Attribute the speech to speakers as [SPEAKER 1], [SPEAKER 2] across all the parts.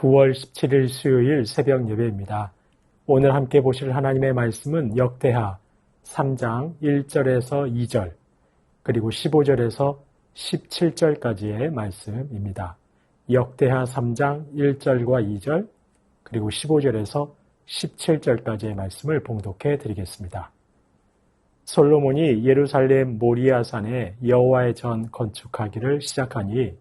[SPEAKER 1] 9월 17일 수요일 새벽 예배입니다. 오늘 함께 보실 하나님의 말씀은 역대하 3장 1절에서 2절 그리고 15절에서 17절까지의 말씀입니다. 역대하 3장 1절과 2절 그리고 15절에서 17절까지의 말씀을 봉독해 드리겠습니다. 솔로몬이 예루살렘 모리아산에 여호와의 전 건축하기를 시작하니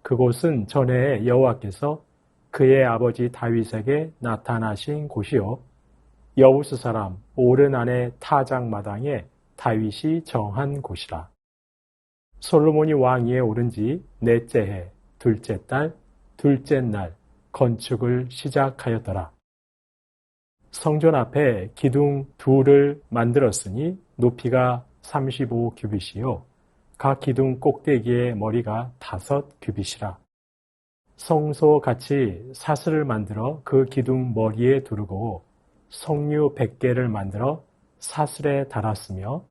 [SPEAKER 1] 그곳은 전에 여호와께서 그의 아버지 다윗에게 나타나신 곳이요 여부스 사람 오르난의 타작마당에 다윗이 정한 곳이라. 솔로몬이 왕위에 오른 지 넷째 해 둘째 달 둘째 날 건축을 시작하였더라. 성전 앞에 기둥 둘을 만들었으니 높이가 35규빗이요 각 기둥 꼭대기의 머리가 5규빗이라. 성소같이 사슬을 만들어 그 기둥 머리에 두르고 석류 100개를 만들어 사슬에 달았으며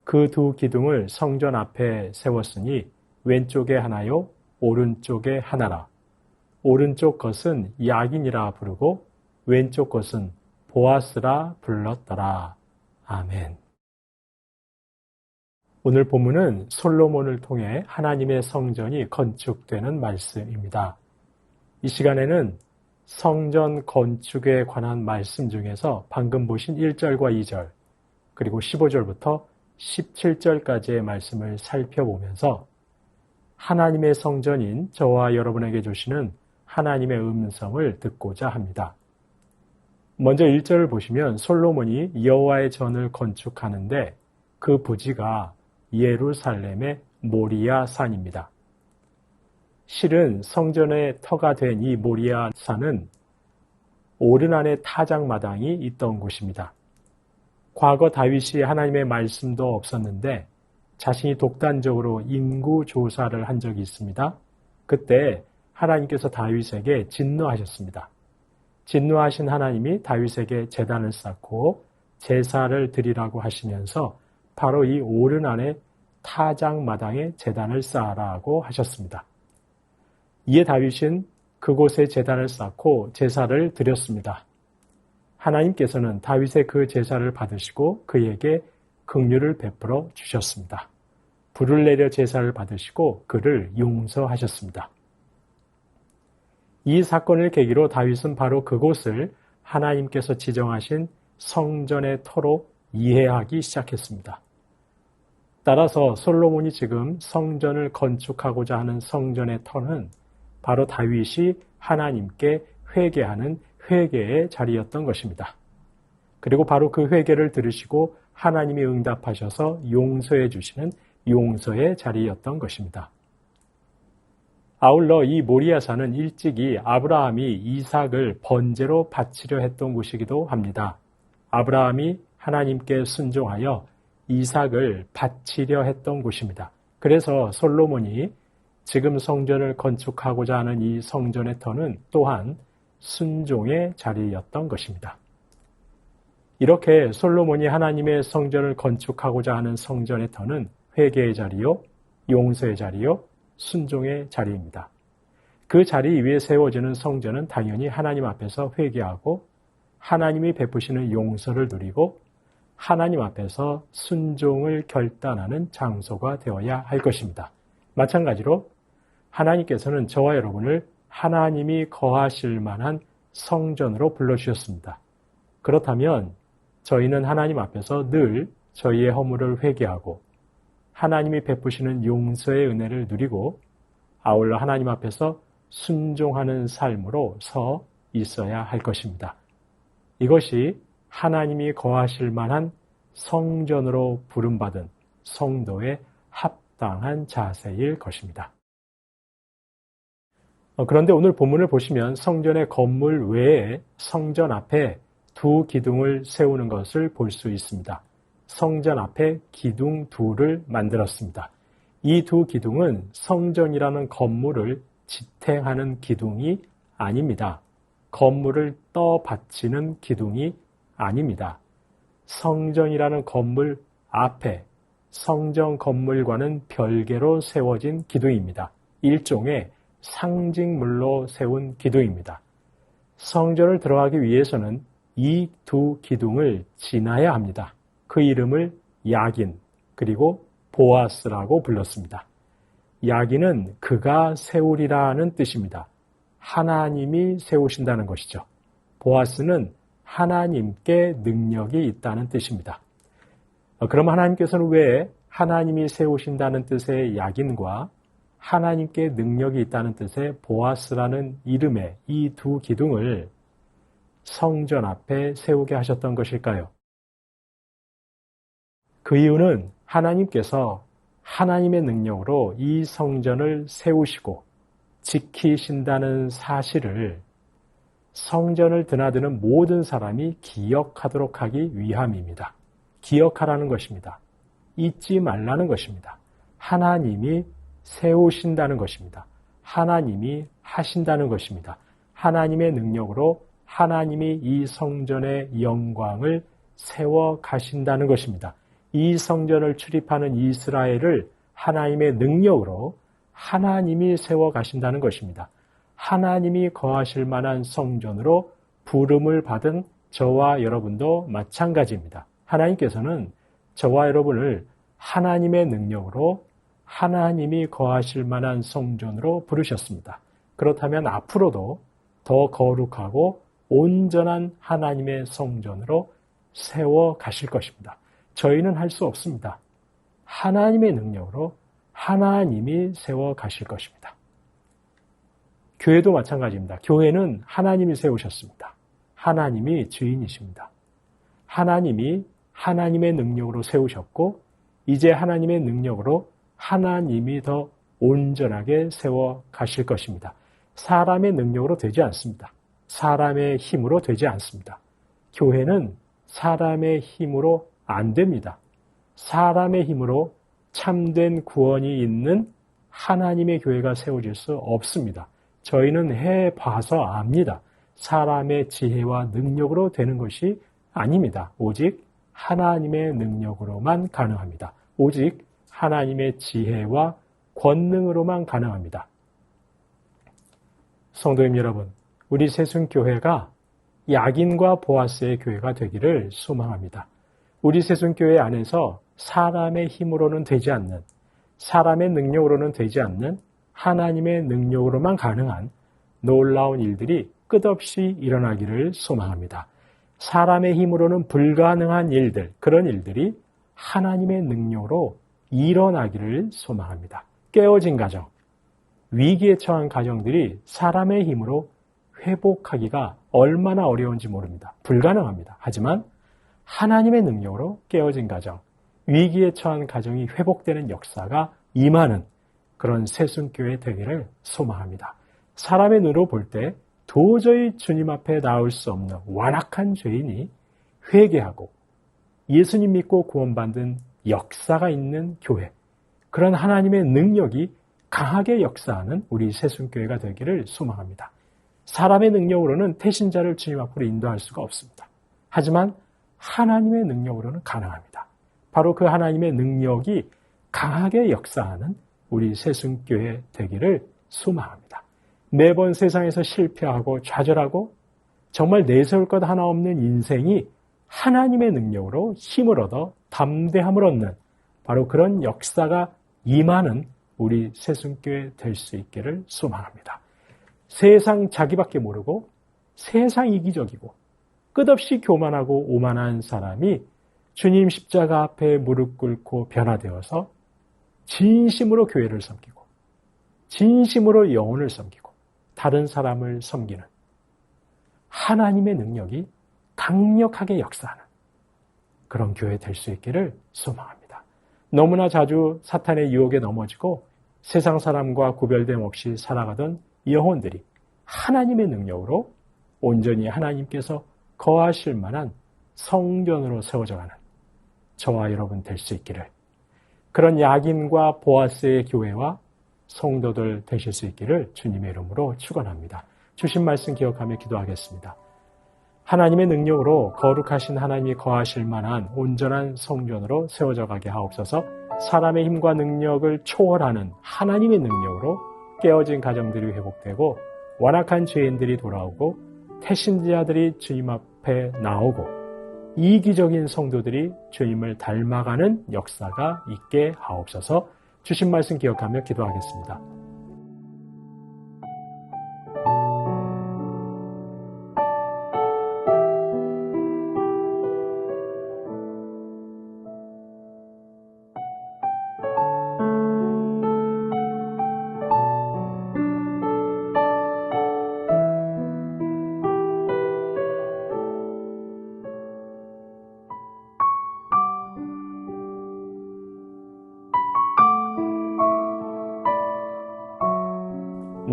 [SPEAKER 1] 그 두 기둥을 성전 앞에 세웠으니 왼쪽에 하나요 오른쪽에 하나라. 오른쪽 것은 야긴이라 부르고 왼쪽 것은 보아스라 불렀더라. 아멘. 오늘 본문은 솔로몬을 통해 하나님의 성전이 건축되는 말씀입니다. 이 시간에는 성전 건축에 관한 말씀 중에서 방금 보신 1절과 2절 그리고 15절부터 17절까지의 말씀을 살펴보면서 하나님의 성전인 저와 여러분에게 주시는 하나님의 음성을 듣고자 합니다. 먼저 1절을 보시면 솔로몬이 여호와의 전을 건축하는데 그 부지가 예루살렘의 모리아 산입니다. 실은 성전의 터가 된 이 모리아 산은 오르난의 타작마당이 있던 곳입니다. 과거 다윗이 하나님의 말씀도 없었는데 자신이 독단적으로 인구 조사를 한 적이 있습니다. 그때 하나님께서 다윗에게 진노하셨습니다. 진노하신 하나님이 다윗에게 제단을 쌓고 제사를 드리라고 하시면서 바로 이 오르난의 타작마당에 제단을 쌓으라고 하셨습니다. 이에 다윗은 그곳에 제단을 쌓고 제사를 드렸습니다. 하나님께서는 다윗의 그 제사를 받으시고 그에게 긍휼을 베풀어 주셨습니다. 불을 내려 제사를 받으시고 그를 용서하셨습니다. 이 사건을 계기로 다윗은 바로 그곳을 하나님께서 지정하신 성전의 터로 이해하기 시작했습니다. 따라서 솔로몬이 지금 성전을 건축하고자 하는 성전의 터는 바로 다윗이 하나님께 회개하는 회개의 자리였던 것입니다. 그리고 바로 그 회개를 들으시고 하나님이 응답하셔서 용서해 주시는 용서의 자리였던 것입니다. 아울러 이 모리아산은 일찍이 아브라함이 이삭을 번제로 바치려 했던 곳이기도 합니다. 아브라함이 하나님께 순종하여 이삭을 바치려 했던 곳입니다. 그래서 솔로몬이 지금 성전을 건축하고자 하는 이 성전의 터는 또한 순종의 자리였던 것입니다. 이렇게 솔로몬이 하나님의 성전을 건축하고자 하는 성전의 터는 회개의 자리요, 용서의 자리요, 순종의 자리입니다. 그 자리 위에 세워지는 성전은 당연히 하나님 앞에서 회개하고 하나님이 베푸시는 용서를 누리고 하나님 앞에서 순종을 결단하는 장소가 되어야 할 것입니다. 마찬가지로 하나님께서는 저와 여러분을 하나님이 거하실 만한 성전으로 불러주셨습니다. 그렇다면 저희는 하나님 앞에서 늘 저희의 허물을 회개하고 하나님이 베푸시는 용서의 은혜를 누리고 아울러 하나님 앞에서 순종하는 삶으로 서 있어야 할 것입니다. 이것이 하나님이 거하실 만한 성전으로 부름받은 성도의 합당한 자세일 것입니다. 그런데 오늘 본문을 보시면 성전의 건물 외에 성전 앞에 두 기둥을 세우는 것을 볼 수 있습니다. 성전 앞에 기둥 둘을 만들었습니다. 이 두 기둥은 성전이라는 건물을 지탱하는 기둥이 아닙니다. 건물을 떠받치는 기둥이 아닙니다. 성전이라는 건물 앞에 성전 건물과는 별개로 세워진 기둥입니다. 일종의 상징물로 세운 기둥입니다. 성전을 들어가기 위해서는 이 두 기둥을 지나야 합니다. 그 이름을 야긴 그리고 보아스라고 불렀습니다. 야긴은 그가 세우리라는 뜻입니다. 하나님이 세우신다는 것이죠. 보아스는 하나님께 능력이 있다는 뜻입니다. 그럼 하나님께서는 왜 하나님이 세우신다는 뜻의 야긴과 하나님께 능력이 있다는 뜻의 보아스라는 이름의 이 두 기둥을 성전 앞에 세우게 하셨던 것일까요? 그 이유는 하나님께서 하나님의 능력으로 이 성전을 세우시고 지키신다는 사실을 성전을 드나드는 모든 사람이 기억하도록 하기 위함입니다. 기억하라는 것입니다. 잊지 말라는 것입니다. 하나님이 세우신다는 것입니다. 하나님이 하신다는 것입니다. 하나님의 능력으로 하나님이 이 성전의 영광을 세워 가신다는 것입니다. 이 성전을 출입하는 이스라엘을 하나님의 능력으로 하나님이 세워 가신다는 것입니다. 하나님이 거하실 만한 성전으로 부름을 받은 저와 여러분도 마찬가지입니다. 하나님께서는 저와 여러분을 하나님의 능력으로 하나님이 거하실 만한 성전으로 부르셨습니다. 그렇다면 앞으로도 더 거룩하고 온전한 하나님의 성전으로 세워 가실 것입니다. 저희는 할 수 없습니다. 하나님의 능력으로 하나님이 세워 가실 것입니다. 교회도 마찬가지입니다. 교회는 하나님이 세우셨습니다. 하나님이 주인이십니다. 하나님이 하나님의 능력으로 세우셨고 이제 하나님의 능력으로 하나님이 더 온전하게 세워 가실 것입니다. 사람의 능력으로 되지 않습니다. 사람의 힘으로 되지 않습니다. 교회는 사람의 힘으로 안 됩니다. 사람의 힘으로 참된 구원이 있는 하나님의 교회가 세워질 수 없습니다. 저희는 해봐서 압니다. 사람의 지혜와 능력으로 되는 것이 아닙니다. 오직 하나님의 능력으로만 가능합니다. 오직 하나님의 지혜와 권능으로만 가능합니다. 성도님 여러분, 우리 새순교회가 야긴과 보아스의 교회가 되기를 소망합니다. 우리 새순교회 안에서 사람의 힘으로는 되지 않는, 사람의 능력으로는 되지 않는 하나님의 능력으로만 가능한 놀라운 일들이 끝없이 일어나기를 소망합니다. 사람의 힘으로는 불가능한 일들, 그런 일들이 하나님의 능력으로 일어나기를 소망합니다. 깨어진 가정, 위기에 처한 가정들이 사람의 힘으로 회복하기가 얼마나 어려운지 모릅니다. 불가능합니다. 하지만 하나님의 능력으로 깨어진 가정, 위기에 처한 가정이 회복되는 역사가 임하는 그런 새순교회 되기를 소망합니다. 사람의 눈으로 볼 때 도저히 주님 앞에 나올 수 없는 완악한 죄인이 회개하고 예수님 믿고 구원받은 역사가 있는 교회, 그런 하나님의 능력이 강하게 역사하는 우리 새순교회가 되기를 소망합니다. 사람의 능력으로는 태신자를 주님 앞으로 인도할 수가 없습니다. 하지만 하나님의 능력으로는 가능합니다. 바로 그 하나님의 능력이 강하게 역사하는 우리 새순교회 되기를 소망합니다. 매번 세상에서 실패하고 좌절하고 정말 내세울 것 하나 없는 인생이 하나님의 능력으로 힘을 얻어 담대함을 얻는 바로 그런 역사가 임하는 우리 새순교회 될 수 있기를 소망합니다. 세상 자기밖에 모르고 세상 이기적이고 끝없이 교만하고 오만한 사람이 주님 십자가 앞에 무릎 꿇고 변화되어서 진심으로 교회를 섬기고 진심으로 영혼을 섬기고 다른 사람을 섬기는 하나님의 능력이 강력하게 역사하는 그런 교회 될 수 있기를 소망합니다. 너무나 자주 사탄의 유혹에 넘어지고 세상 사람과 구별됨 없이 살아가던 영혼들이 하나님의 능력으로 온전히 하나님께서 거하실 만한 성전으로 세워져가는 저와 여러분 될 수 있기를, 그런 야긴과 보아스의 교회와 성도들 되실 수 있기를 주님의 이름으로 축원합니다. 주신 말씀 기억하며 기도하겠습니다. 하나님의 능력으로 거룩하신 하나님이 거하실 만한 온전한 성전으로 세워져 가게 하옵소서. 사람의 힘과 능력을 초월하는 하나님의 능력으로 깨어진 가정들이 회복되고 완악한 죄인들이 돌아오고 태신자들이 주님 앞에 나오고 이기적인 성도들이 주님을 닮아가는 역사가 있게 하옵소서. 주신 말씀 기억하며 기도하겠습니다.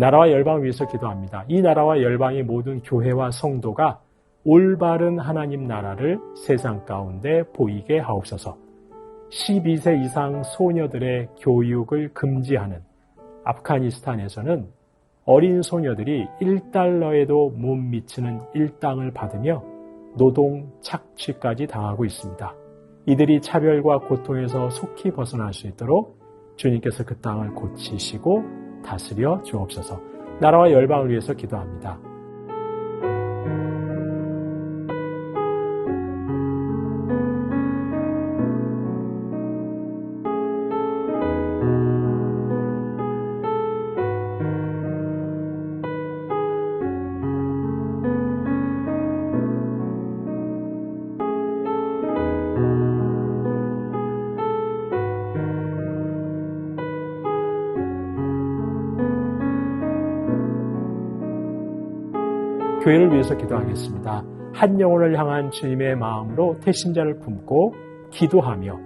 [SPEAKER 1] 나라와 열방을 위해서 기도합니다. 이 나라와 열방의 모든 교회와 성도가 올바른 하나님 나라를 세상 가운데 보이게 하옵소서. 12세 이상 소녀들의 교육을 금지하는 아프가니스탄에서는 어린 소녀들이 1달러에도 못 미치는 일당을 받으며 노동 착취까지 당하고 있습니다. 이들이 차별과 고통에서 속히 벗어날 수 있도록 주님께서 그 땅을 고치시고 다스려 주옵소서. 나라와 열방을 위해서 기도합니다. 교회를 위해서 기도하겠습니다. 한 영혼을 향한 주님의 마음으로 태신자를 품고 기도하며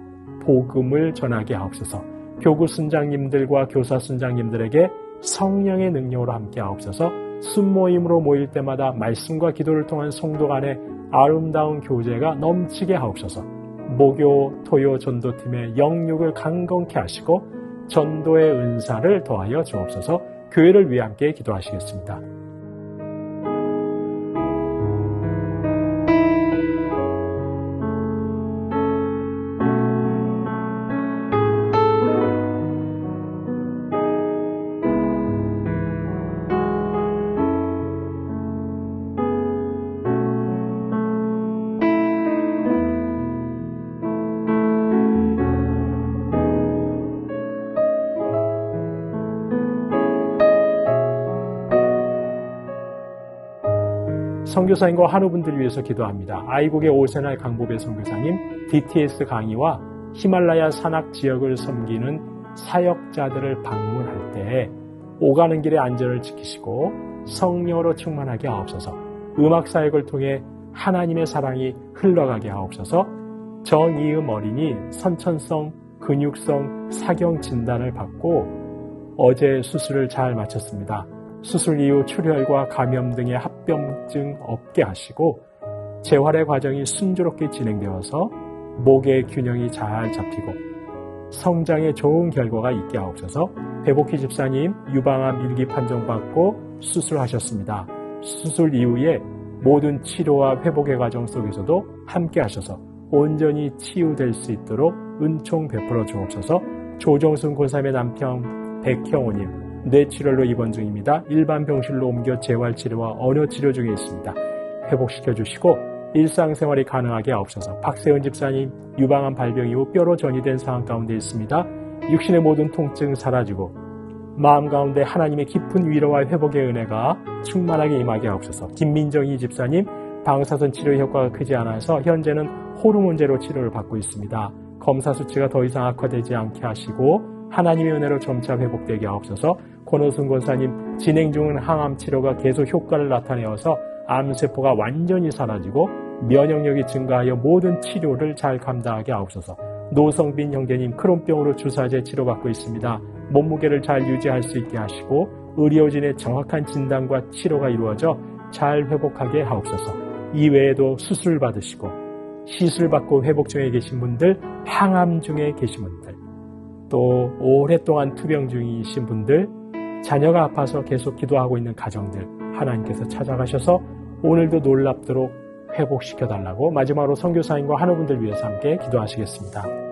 [SPEAKER 1] 복음을 전하게 하옵소서. 교구 순장님들과 교사 순장님들에게 성령의 능력으로 함께 하옵소서. 순모임으로 모일 때마다 말씀과 기도를 통한 성도 간의 아름다운 교제가 넘치게 하옵소서. 모교, 토요 전도팀의 영육을 강건케 하시고 전도의 은사를 더하여 주옵소서. 교회를 위해 함께 기도하시겠습니다. 선교사님과 한우분들을 위해서 기도합니다. 아이국의 오세날 강보배 선교사님, DTS 강의와 히말라야 산악 지역을 섬기는 사역자들을 방문할 때 오가는 길의 안전을 지키시고 성령으로 충만하게 하옵소서. 음악 사역을 통해 하나님의 사랑이 흘러가게 하옵소서. 정이음 어린이 선천성 근육성 사경 진단을 받고 어제 수술을 잘 마쳤습니다. 수술 이후 출혈과 감염 등의 합병증 없게 하시고 재활의 과정이 순조롭게 진행되어서 목의 균형이 잘 잡히고 성장에 좋은 결과가 있게 하옵소서. 배복희 집사님 유방암 일기 판정받고 수술하셨습니다. 수술 이후에 모든 치료와 회복의 과정 속에서도 함께 하셔서 온전히 치유될 수 있도록 은총 베풀어 주옵소서. 조정순 고3의 남편 백형호님 뇌출혈로 입원 중입니다. 일반 병실로 옮겨 재활치료와 언어치료 중에 있습니다. 회복시켜 주시고 일상생활이 가능하게 하옵소서. 박세훈 집사님 유방암 발병 이후 뼈로 전이된 상황 가운데 있습니다. 육신의 모든 통증 사라지고 마음 가운데 하나님의 깊은 위로와 회복의 은혜가 충만하게 임하게 하옵소서. 김민정희 집사님 방사선 치료 효과가 크지 않아서 현재는 호르몬제로 치료를 받고 있습니다. 검사 수치가 더 이상 악화되지 않게 하시고 하나님의 은혜로 점차 회복되게 하옵소서. 권호순 권사님 진행 중인 항암 치료가 계속 효과를 나타내어서 암세포가 완전히 사라지고 면역력이 증가하여 모든 치료를 잘 감당하게 하옵소서. 노성빈 형제님 크론병으로 주사제 치료받고 있습니다. 몸무게를 잘 유지할 수 있게 하시고 의료진의 정확한 진단과 치료가 이루어져 잘 회복하게 하옵소서. 이외에도 수술 받으시고 시술받고 회복 중에 계신 분들, 항암 중에 계신 분들, 또 오랫동안 투병 중이신 분들, 자녀가 아파서 계속 기도하고 있는 가정들 하나님께서 찾아가셔서 오늘도 놀랍도록 회복시켜달라고 마지막으로 선교사님과 한우분들 위해서 함께 기도하시겠습니다.